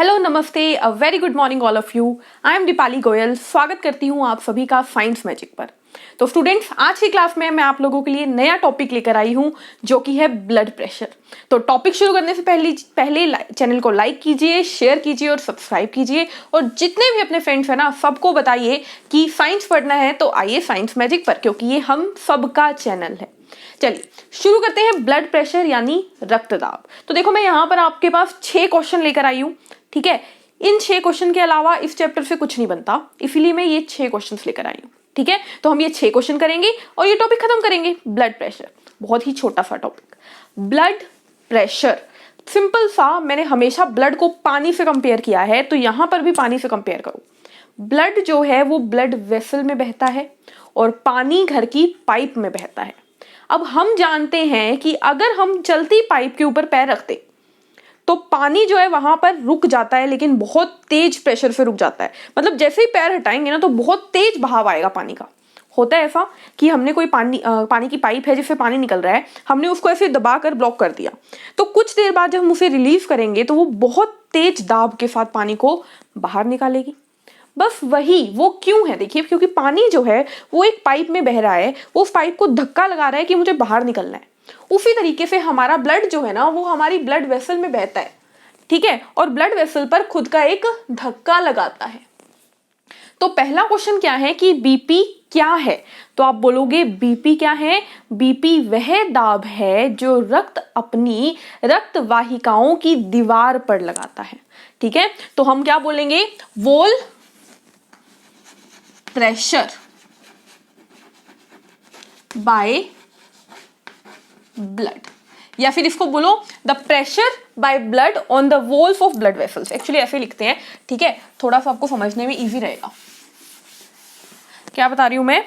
Hello नमस्ते, a very good morning all of you. I am Deepali Goyal. स्वागत करती हूँ आप सभी का साइंस मैजिक पर। तो स्टूडेंट्स, आज की क्लास में मैं आप लोगों के लिए नया टॉपिक लेकर आई हूँ जो कि है ब्लड प्रेशर। तो टॉपिक शुरू करने से पहले चैनल को लाइक कीजिए, शेयर कीजिए और सब्सक्राइब कीजिए, और जितने भी अपने फ्रेंड्स हैं ना सबको बताइए कि साइंस पढ़ना है तो आइए साइंस मैजिक पर, क्योंकि ये हम सबका चैनल है। चलिए शुरू करते हैं। ब्लड प्रेशर यानी रक्तदाब। तो देखो, मैं यहाँ पर आपके पास 6 क्वेश्चन लेकर आई हूँ, ठीक है। इन 6 क्वेश्चन के अलावा इस चैप्टर से कुछ नहीं बनता, इसीलिए मैं ये 6 क्वेश्चन लेकर आई हूँ, ठीक है। तो हम ये 6 क्वेश्चन करेंगे और ये टॉपिक खत्म करेंगे। ब्लड प्रेशर बहुत ही छोटा सा टॉपिक। ब्लड प्रेशर सिंपल सा, मैंने हमेशा ब्लड को पानी से कंपेयर किया है, तो यहां पर भी पानी से कंपेयर करो। ब्लड जो है वो ब्लड वेसल में बहता है और पानी घर की पाइप में बहता है। अब हम जानते हैं कि अगर हम चलती पाइप के ऊपर पैर रखते तो पानी जो है वहां पर रुक जाता है, लेकिन बहुत तेज प्रेशर से रुक जाता है। मतलब जैसे ही पैर हटाएंगे ना तो बहुत तेज बहाव आएगा पानी का। होता है ऐसा कि हमने कोई पानी की पाइप है जिससे पानी निकल रहा है, हमने उसको ऐसे दबाकर ब्लॉक कर दिया, तो कुछ देर बाद जब हम उसे रिलीव करेंगे तो वो बहुत तेज दाब के साथ पानी को बाहर निकालेगी। बस वही वो क्यों है, देखिए, क्योंकि पानी जो है वो एक पाइप में बह रहा है, वो उस पाइप को धक्का लगा रहा है कि मुझे बाहर निकलना है। उसी तरीके से हमारा ब्लड जो है ना वो हमारी ब्लड वेसल में बहता है, ठीक है, और ब्लड वेसल पर खुद का एक धक्का लगाता है। तो पहला क्वेश्चन क्या है कि बीपी क्या है। तो आप बोलोगे बीपी क्या है। बीपी वह दाब है जो रक्त अपनी रक्त वाहिकाओं की दीवार पर लगाता है, ठीक है। तो हम क्या बोलेंगे, वॉल प्रेशर बाय ब्लड, या फिर इसको बोलो the pressure by blood on the walls of blood vessels. Actually ऐसे लिखते हैं, ठीक है, थोड़ा सा आपको समझने में इजी रहेगा। क्या बता रही हूं मैं,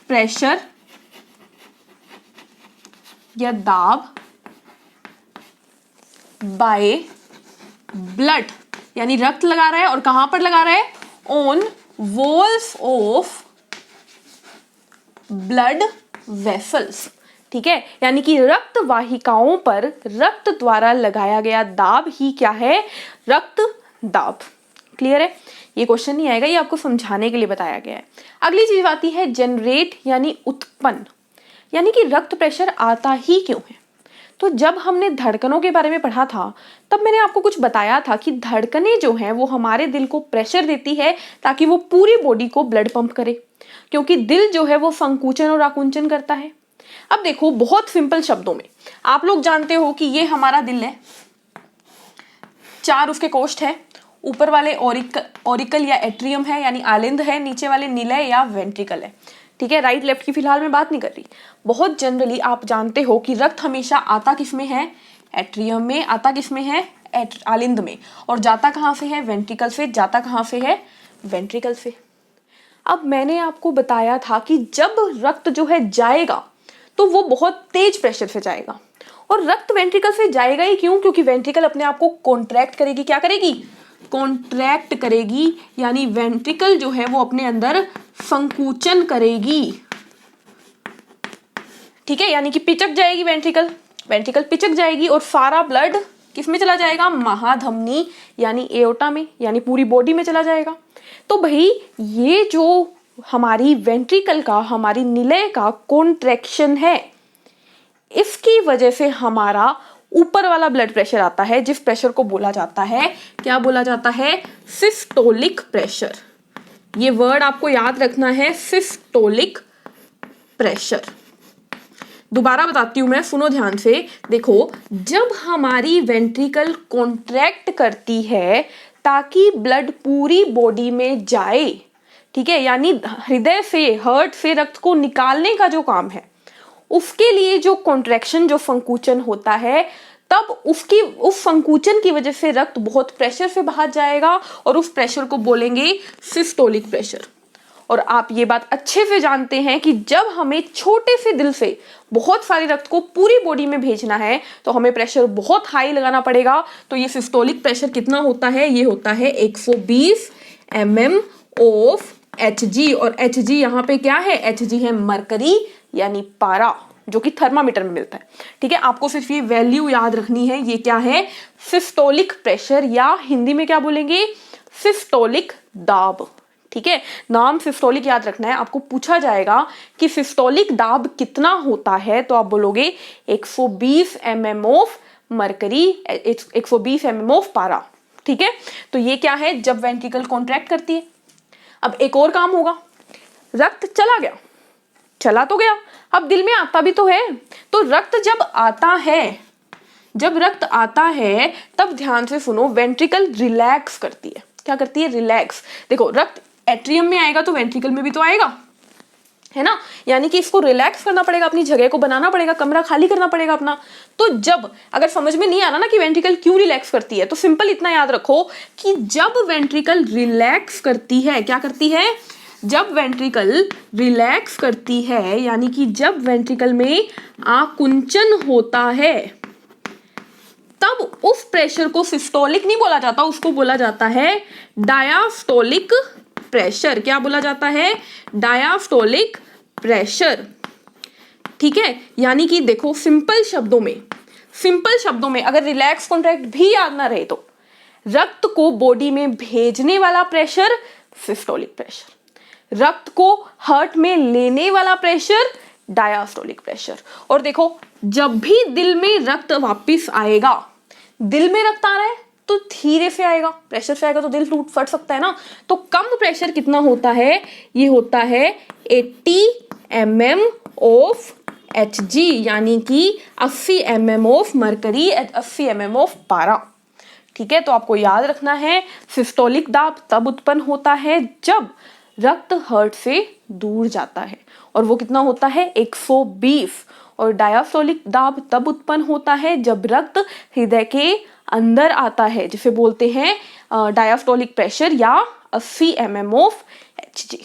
प्रेशर या दाब बाय ब्लड, यानी रक्त लगा रहा है, और कहां पर लगा रहा है, on walls of blood vessels, ठीक है। यानी कि रक्त वाहिकाओं पर रक्त द्वारा लगाया गया दाब ही क्या है, रक्त दाब। क्लियर है। ये क्वेश्चन नहीं आएगा, ये आपको समझाने के लिए बताया गया है। अगली चीज आती है जनरेट यानी उत्पन्न, यानी कि रक्त प्रेशर आता ही क्यों है। तो जब हमने धड़कनों के बारे में पढ़ा था तब मैंने आपको कुछ बताया था कि धड़कनें जो हैं वो हमारे दिल को प्रेशर देती है ताकि वो पूरी बॉडी को ब्लड पंप करे, क्योंकि दिल जो है वो संकुचन और आकुंचन करता है। अब देखो, बहुत सिंपल शब्दों में आप लोग जानते हो कि ये हमारा दिल है, 4 उसके कोष्ठ है, ऊपर वाले ऑरिकल या एट्रियम है यानी आलिंद है, नीचे वाले निलय या वेंट्रिकल है, ठीक है। राइट लेफ्ट की फिलहाल मैं बात नहीं कर रही। बहुत जनरली आप जानते हो कि रक्त हमेशा आता किस में है, एट्रियम में, आता किस में है, आलिंद में, और जाता कहाँ से है, वेंट्रिकल से। जाता कहाँ से है, वेंट्रिकल से। अब मैंने आपको बताया था कि जब रक्त जो है जाएगा तो वो बहुत तेज प्रेशर से जाएगा, और रक्त वेंट्रिकल से जाएगा ही क्यों, क्योंकि वेंट्रिकल अपने आप को कॉन्ट्रैक्ट करेगी। क्या करेगी, कॉन्ट्रैक्ट करेगी, यानी वेंट्रिकल जो है वो अपने अंदर संकुचन करेगी, ठीक है। यानी कि पिचक जाएगी वेंट्रिकल पिचक जाएगी, और सारा ब्लड किस में चला जाएगा, महाधमनी यानी एओर्टा में, यानी पूरी बॉडी में चला जाएगा। तो भाई ये जो हमारी वेंट्रिकल का, हमारी निलय का कॉन्ट्रैक्शन है, इसकी वजह से हमारा ऊपर वाला ब्लड प्रेशर आता है, जिस प्रेशर को बोला जाता है, क्या बोला जाता है, सिस्टोलिक प्रेशर। ये वर्ड आपको याद रखना है, सिस्टोलिक प्रेशर। दोबारा बताती हूं मैं, सुनो ध्यान से। देखो, जब हमारी वेंट्रिकल कॉन्ट्रैक्ट करती है ताकि ब्लड पूरी बॉडी में जाए, ठीक है, यानी हृदय से, हार्ट से रक्त को निकालने का जो काम है, उसके लिए जो कॉन्ट्रैक्शन, जो संकुचन होता है, तब उस संकुचन की वजह से रक्त बहुत प्रेशर से बाहर जाएगा, और उस प्रेशर को बोलेंगे सिस्टोलिक प्रेशर। और आप ये बात अच्छे से जानते हैं कि जब हमें छोटे से दिल से बहुत सारे रक्त को पूरी बॉडी में भेजना है तो हमें प्रेशर बहुत हाई लगाना पड़ेगा। तो ये सिस्टोलिक प्रेशर कितना होता है, ये होता है 120 mm ऑफ Hg, और Hg यहाँ पे क्या है, Hg है मरकरी यानी पारा, जो कि थर्मामीटर में मिलता है। ठीक है, आपको सिर्फ ये वैल्यू याद रखनी है। ये क्या है? सिस्टोलिक प्रेशर, या हिंदी में क्या बोलेंगे? सिस्टोलिक दाब। ठीक है, नाम सिस्टोलिक याद रखना है। आपको पूछा जाएगा कि सिस्टोलिक दाब कितना होता है, तो आप बोलोगे 120 mm of mercury, 120 mm of पारा। ठीक है, तो ये क्या है? जब वेंट्रिकल कॉन्ट्रैक्ट करती है। अब एक और काम होगा, रक्त चला गया, चला तो गया, अब दिल में आता भी तो है। तो रक्त जब आता है, जब रक्त आता है तब ध्यान से सुनो, वेंट्रिकल रिलैक्स करती है। क्या करती है? रिलैक्स। देखो, रक्त एट्रियम में आएगा तो वेंट्रिकल में भी तो आएगा, है ना? यानी कि इसको रिलैक्स करना पड़ेगा, अपनी जगह को बनाना पड़ेगा, कमरा खाली करना पड़ेगा अपना। तो जब, अगर समझ में नहीं आ रहा ना कि वेंट्रिकल क्यों रिलैक्स करती है, तो सिंपल इतना याद रखो कि जब वेंट्रिकल रिलैक्स करती है, क्या करती है? जब वेंट्रिकल रिलैक्स करती है, यानी कि जब वेंट्रिकल में आकुंचन होता है, तब उस प्रेशर को सिस्टोलिक नहीं बोला जाता, उसको बोला जाता है डायास्टोलिक प्रेशर। क्या बोला जाता है? Diastolic pressure. ठीक है, यानी कि देखो, सिंपल शब्दों में अगर रिलैक्स कॉन्ट्रैक्ट भी याद ना रहे तो रक्त को बॉडी में भेजने वाला प्रेशर सिस्टोलिक प्रेशर, रक्त को हार्ट में लेने वाला प्रेशर डायास्टोलिक प्रेशर। और देखो, जब भी दिल में रक्त वापस आएगा, दिल में रक्त आ रहा है तो धीरे से आएगा, प्रेशर से आएगा तो दिल टूट फट सकता है ना। तो कम प्रेशर कितना होता है? ये होता है 80 mm ऑफ Hg, यानी कि 80 mm of mercury, 80 mm of पारा। ठीक है, तो आपको याद रखना है, सिस्टोलिक दाब तब उत्पन्न होता है जब रक्त हार्ट से दूर जाता है, और वो कितना होता है? 120। और डायास्टोलिक दाब तब उत्पन्न होता है जब रक्त हृदय के अंदर आता है, जिसे बोलते हैं डायास्टोलिक प्रेशर, या 80 mm ऑफ Hg।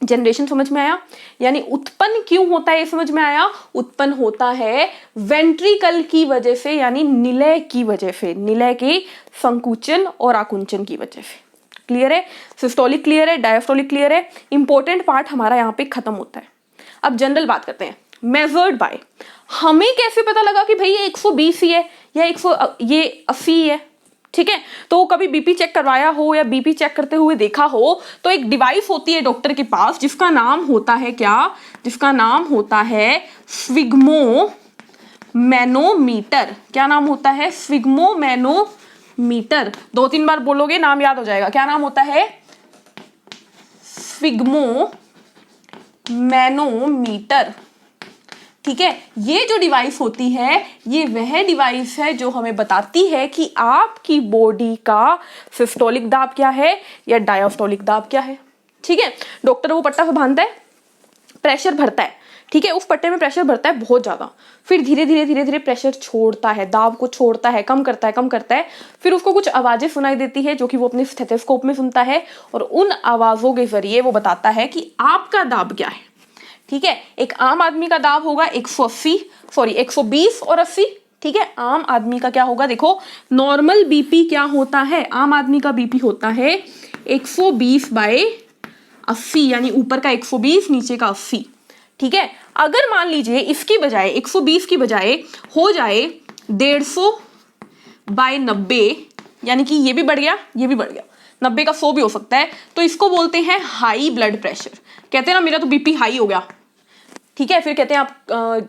जनरेशन समझ में आया? यानी उत्पन्न क्यों होता है ये समझ में आया? उत्पन्न होता है वेंट्रिकल की वजह से, यानी निलय की वजह से, निलय के संकुचन और आकुंचन की वजह से। क्लियर है? सिस्टोलिक क्लियर है, डायास्टोलिक क्लियर है। इंपॉर्टेंट पार्ट हमारा यहाँ पे खत्म होता है। अब जनरल बात करते हैं, मेजर्ड बाय। हमें कैसे पता लगा कि भाई ये 120 ही है या 80 ही है? ठीक है, तो कभी बीपी चेक करवाया हो या बीपी चेक करते हुए देखा हो, तो एक डिवाइस होती है डॉक्टर के पास जिसका नाम होता है क्या? जिसका नाम होता है स्फिग्मोमैनोमीटर। क्या नाम होता है? स्फिग्मोमैनोमीटर। 2-3 बार बोलोगे नाम याद हो जाएगा। क्या नाम होता है? स्फिग्मोमैनोमीटर। ठीक है, ये जो डिवाइस होती है, ये वह डिवाइस है जो हमें बताती है कि आपकी बॉडी का सिस्टोलिक दाब क्या है या डायास्टोलिक दाब क्या है। ठीक है, डॉक्टर वो पट्टा से बांधता है, प्रेशर भरता है। ठीक है, उस पट्टे में प्रेशर भरता है बहुत ज्यादा, फिर धीरे धीरे प्रेशर छोड़ता है, दाब को छोड़ता है, कम करता है। फिर उसको कुछ आवाजें सुनाई देती है जो कि वो अपने स्टेथोस्कोप में सुनता है, और उन आवाजों के जरिए वो बताता है कि आपका दाब क्या है। ठीक है, एक आम आदमी का दाब होगा 120 और 80। ठीक है, आम आदमी का क्या होगा? देखो, नॉर्मल बीपी क्या होता है? आम आदमी का बीपी होता है 120/80, यानी ऊपर का 120, नीचे का 80। ठीक है, अगर मान लीजिए इसकी बजाय 120 की बजाय हो जाए 150/90, यानी कि ये भी बढ़ गया, ये भी बढ़ गया, 90 का 100 भी हो सकता है, तो इसको बोलते हैं हाई ब्लड प्रेशर। कहते हैं ना मेरा तो बीपी हाई हो गया। ठीक है, फिर कहते हैं आप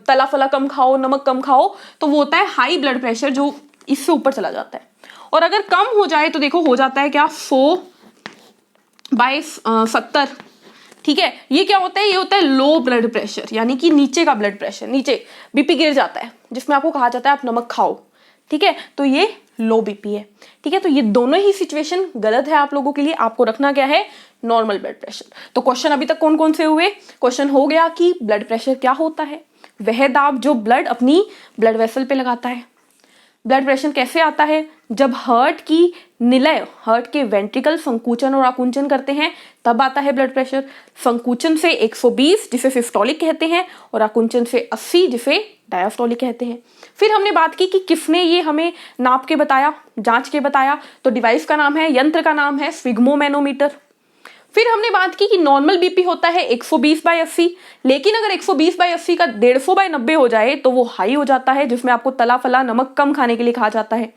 तला फला कम खाओ, नमक कम खाओ, तो वो होता है हाई ब्लड प्रेशर, जो इससे ऊपर चला जाता है। और अगर कम हो जाए तो देखो हो जाता है क्या? 100/70। ठीक है, ये क्या होता है? ये होता है लो ब्लड प्रेशर, यानी कि नीचे का ब्लड प्रेशर, नीचे बीपी गिर जाता है, जिसमें आपको कहा जाता है आप नमक खाओ। ठीक है, तो ये लो बीपी है। ठीक है, तो ये दोनों ही सिचुएशन गलत है आप लोगों के लिए। आपको रखना क्या है? Normal blood pressure. तो क्वेश्चन अभी तक कौन कौन से हुए? क्वेश्चन हो गया कि ब्लड प्रेशर क्या होता है, वह दाब जो ब्लड अपनी ब्लड वेसल पे लगाता है। ब्लड प्रेशर कैसे आता है? जब हार्ट की निलय, हार्ट के वेंट्रिकल संकुचन और आकुंचन करते हैं, तब आता है ब्लड प्रेशर। संकुचन से 120 जिसे सिस्टोलिक कहते हैं, और आकुंचन से 80 जिसे डायास्टोलिक कहते हैं। फिर हमने बात की कि किसने ये हमें नाप के बताया, जांच के बताया, तो डिवाइस का नाम है, यंत्र का नाम है स्फिग्मोमैनोमीटर। फिर हमने बात की कि नॉर्मल बीपी होता है 120/80, लेकिन अगर 120/80 का 150/90 हो जाए तो वो हाई हो जाता है, जिसमें आपको तला फला नमक कम खाने के लिए कहा जाता है।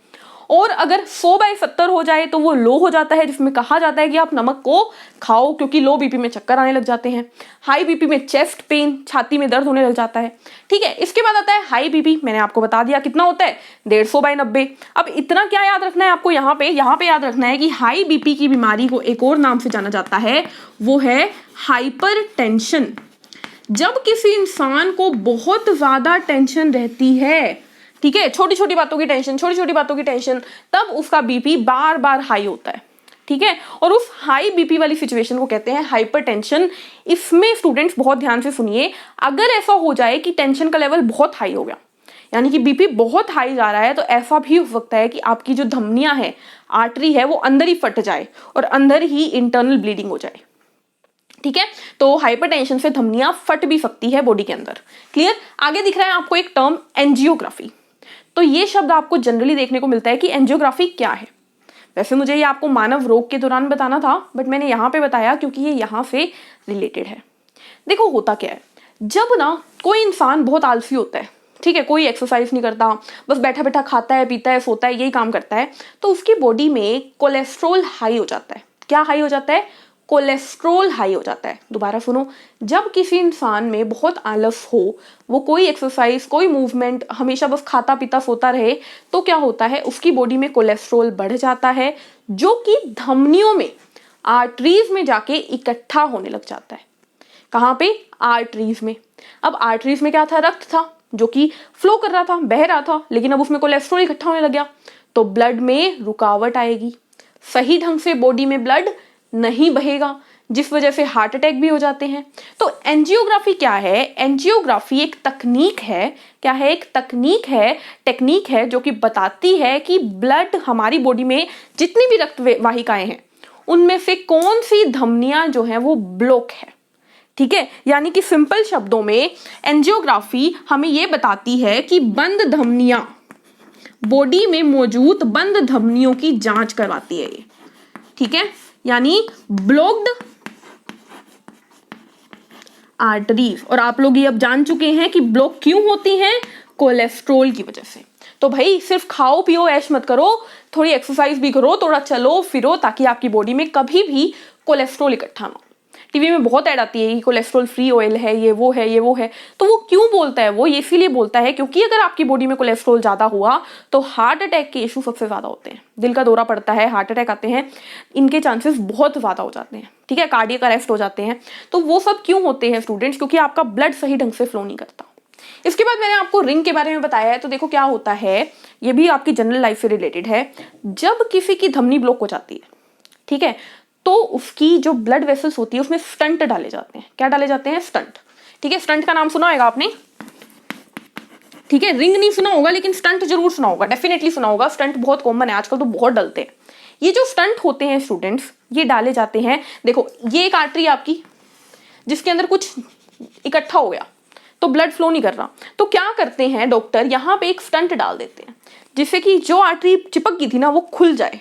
और अगर 100/70 हो जाए तो वो लो हो जाता है, जिसमें कहा जाता है कि आप नमक को खाओ, क्योंकि लो बीपी में चक्कर आने लग जाते हैं। हाई बीपी में चेस्ट पेन, छाती में दर्द होने लग जाता है। ठीक है, इसके बाद आता है हाई बीपी। मैंने आपको बता दिया कितना होता है, 150/90। अब इतना क्या याद रखना है आपको, यहाँ पे याद रखना है कि हाई बीपी की बीमारी को एक और नाम से जाना जाता है, वो है हाइपरटेंशन। जब किसी इंसान को बहुत ज्यादा टेंशन रहती है, ठीक है, छोटी छोटी बातों की टेंशन, तब उसका बीपी बार बार हाई होता है। ठीक है, और उस हाई बीपी वाली सिचुएशन को कहते हैं हाइपरटेंशन। इसमें स्टूडेंट्स बहुत ध्यान से सुनिए, अगर ऐसा हो जाए कि टेंशन का लेवल बहुत हाई हो गया, यानी कि बीपी बहुत हाई जा रहा है, तो ऐसा भी हो सकता है कि आपकी जो धमनियां है, आर्टरी है, वो अंदर ही फट जाए और अंदर ही इंटरनल ब्लीडिंग हो जाए। ठीक है, तो हाइपरटेंशन से धमनियां फट भी सकती है बॉडी के अंदर। क्लियर? आगे दिख रहा है आपको एक टर्म एंजियोग्राफी। तो ये शब्द आपको जनरली देखने को मिलता है कि एंजियोग्राफी क्या है। वैसे मुझे ये आपको मानव रोग के दौरान बताना था, बट मैंने यहाँ पे बताया क्योंकि ये यहाँ से रिलेटेड है। देखो होता क्या है, जब ना कोई इंसान बहुत आलसी होता है, ठीक है, कोई एक्सरसाइज नहीं करता, बस बैठा बैठा खाता है, पीता है, सोता है, यही काम करता है, तो उसकी बॉडी में कोलेस्ट्रॉल हाई हो जाता है। क्या हाई हो जाता है? कोलेस्ट्रॉल हाई हो जाता है। दोबारा सुनो, जब किसी इंसान में बहुत आलस हो, वो कोई एक्सरसाइज, कोई मूवमेंट, हमेशा बस खाता पीता सोता रहे, तो क्या होता है, उसकी बॉडी में कोलेस्ट्रॉल बढ़ जाता है, जो कि धमनियों में, आर्टरीज में जाके इकट्ठा होने लग जाता है। कहाँ पे? आर्टरीज में। अब आर्टरीज में क्या था? रक्त था, जो कि फ्लो कर रहा था, बह रहा था, लेकिन अब उसमें कोलेस्ट्रॉल इकट्ठा होने लग गया, तो ब्लड में रुकावट आएगी, सही ढंग से बॉडी में ब्लड नहीं बहेगा, जिस वजह से हार्ट अटैक भी हो जाते हैं। तो एंजियोग्राफी क्या है? एंजियोग्राफी एक तकनीक है। क्या है? एक टेक्निक है जो कि बताती है कि ब्लड, हमारी बॉडी में जितनी भी रक्त वाहिकाएं हैं, उनमें से कौन सी धमनियां जो है वो ब्लॉक है। ठीक है, यानी कि सिंपल शब्दों में एंजियोग्राफी हमें यह बताती है कि बंद धमनियां, बॉडी में मौजूद बंद धमनियों की जांच करवाती है ये। ठीक है, यानी ब्लॉक्ड आर्टरीज। और आप लोग ये अब जान चुके हैं कि ब्लॉक क्यों होती हैं? कोलेस्ट्रॉल की वजह से। तो भाई सिर्फ खाओ पियो ऐश मत करो, थोड़ी एक्सरसाइज भी करो, थोड़ा चलो फिरो, ताकि आपकी बॉडी में कभी भी कोलेस्ट्रॉल इकट्ठा ना हो। टीवी में बहुत ऐड आती है कि कोलेस्ट्रॉल फ्री ऑयल है, ये वो है, तो वो क्यों बोलता है? वो ये इसीलिए बोलता है क्योंकि अगर आपकी बॉडी में कोलेस्ट्रॉल ज्यादा हुआ तो हार्ट अटैक के इशू सबसे ज्यादा होते हैं। दिल का दौरा पड़ता है, हार्ट अटैक आते हैं, इनके चांसेस बहुत ज्यादा हो जाते हैं। ठीक है, कार्डियक अरेस्ट हो जाते हैं। तो वो सब क्यों होते हैं स्टूडेंट्स? क्योंकि आपका ब्लड सही ढंग से फ्लो नहीं करता। इसके बाद मैंने आपको रिंग के बारे में बताया है, तो देखो क्या होता है, ये भी आपकी जनरल लाइफ से रिलेटेड है। जब किसी की धमनी ब्लॉक हो जाती है, ठीक है, तो उसकी जो ब्लड वेसल्स होती है उसमें स्टंट डाले जाते हैं। क्या डाले जाते हैं? स्टंट। ठीक है, स्टंट का नाम सुना होगा आपने, ठीक है, रिंग नहीं सुना होगा लेकिन स्टंट जरूर सुना होगा, डेफिनेटली सुना होगा। स्टंट बहुत कॉमन है आजकल, तो बहुत डलते हैं। ये जो स्टंट होते हैं स्टूडेंट्स, ये डाले जाते हैं। देखो ये एक आर्टरी आपकी, जिसके अंदर कुछ इकट्ठा हो गया, तो ब्लड फ्लो नहीं कर रहा, तो क्या करते हैं डॉक्टर, यहाँ पे एक स्टंट डाल देते हैं, जिससे कि जो आर्टरी चिपक गई थी ना, वो खुल जाए।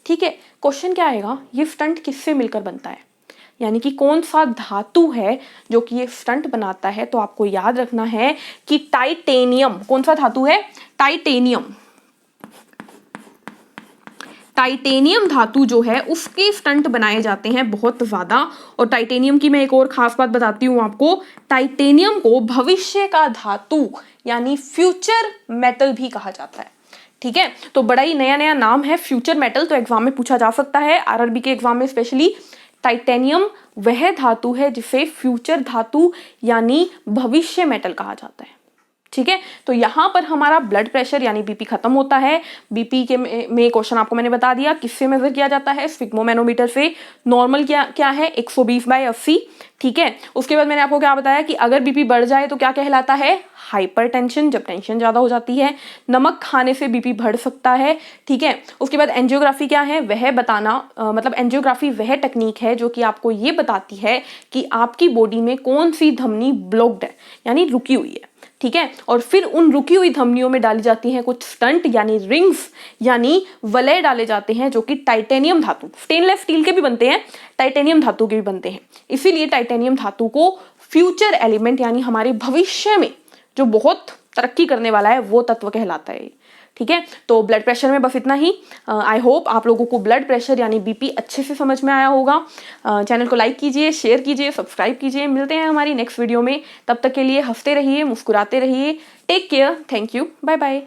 ठीक है, क्वेश्चन क्या आएगा, ये स्टंट किससे मिलकर बनता है, यानी कि कौन सा धातु है जो कि ये स्टंट बनाता है? तो आपको याद रखना है कि टाइटेनियम। कौन सा धातु है? टाइटेनियम। टाइटेनियम धातु जो है उसके स्टंट बनाए जाते हैं बहुत ज्यादा। और टाइटेनियम की मैं एक और खास बात बताती हूँ आपको, टाइटेनियम को भविष्य का धातु यानी फ्यूचर मेटल भी कहा जाता है। ठीक है, तो बड़ा ही नया नया नाम है फ्यूचर मेटल, तो एग्जाम में पूछा जा सकता है, आरआरबी के एग्जाम में स्पेशली। टाइटेनियम वह धातु है जिसे फ्यूचर धातु यानी भविष्य मेटल कहा जाता है। ठीक है, तो यहां पर हमारा ब्लड प्रेशर यानी बीपी खत्म होता है। बीपी के में क्वेश्चन आपको मैंने बता दिया, किससे मेजर किया जाता है? स्फिग्मोमेनोमीटर से। नॉर्मल क्या है? 120/80। ठीक है, उसके बाद मैंने आपको क्या बताया कि अगर बीपी बढ़ जाए तो क्या कहलाता है? हाइपरटेंशन, जब टेंशन ज्यादा हो जाती है। नमक खाने से बीपी बढ़ सकता है। ठीक है, उसके बाद एंजियोग्राफी क्या है वह बताना, मतलब एंजियोग्राफी वह टेक्निक है जो कि आपको ये बताती है कि आपकी बॉडी में कौन सी धमनी ब्लॉक्ड है, यानी रुकी हुई है। ठीक है। और फिर उन रुकी हुई धमनियों में डाली जाती हैं कुछ स्टंट यानी रिंग्स यानी वलय डाले जाते हैं जो कि टाइटेनियम धातु, स्टेनलेस स्टील के भी बनते हैं, टाइटेनियम धातु के भी बनते हैं। इसीलिए टाइटेनियम धातु को फ्यूचर एलिमेंट यानी हमारे भविष्य में जो बहुत तरक्की करने वाला है वो तत्व कहलाता है, ठीक है। तो ब्लड प्रेशर में बस इतना ही। आई होप आप लोगों को ब्लड प्रेशर यानी बीपी अच्छे से समझ में आया होगा। चैनल को लाइक कीजिए, शेयर कीजिए, सब्सक्राइब कीजिए। मिलते हैं हमारी नेक्स्ट वीडियो में, तब तक के लिए हंसते रहिए, मुस्कुराते रहिए। Take care, thank you, bye bye.